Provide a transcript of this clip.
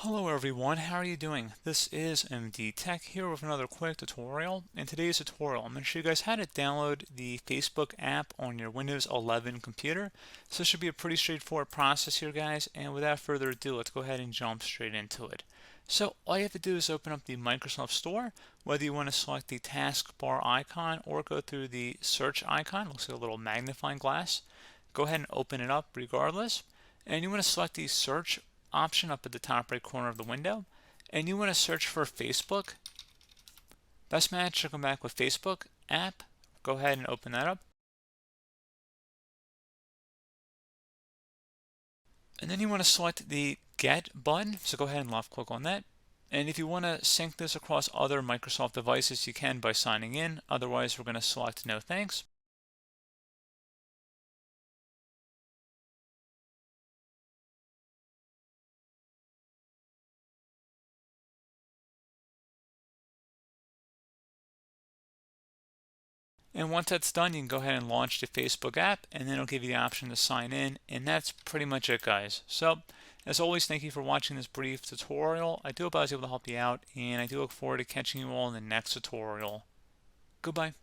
Hello everyone, how are you doing? This is MD Tech here with another quick tutorial. In today's tutorial, I'm going to show you guys how to download the Facebook app on your Windows 11 computer. So this should be a pretty straightforward process here, guys, and without further ado, let's go ahead and jump straight into it. So all you have to do is open up the Microsoft Store, whether you want to select the taskbar icon or go through the search icon. Looks like a little magnifying glass. Go ahead and open it up regardless, and you want to select the search option up at the top right corner of the window, and you want to search for Facebook. Best match should come back with Facebook app. Go ahead and open that up, and then you want to select the Get button, so go ahead and left click on that. And if you want to sync this across other Microsoft devices, you can by signing in. Otherwise, we're going to select no thanks. And once that's done, you can go ahead and launch the Facebook app, and then it'll give you the option to sign in. And that's pretty much it, guys. So, as always, thank you for watching this brief tutorial. I do hope I was able to help you out, and I do look forward to catching you all in the next tutorial. Goodbye.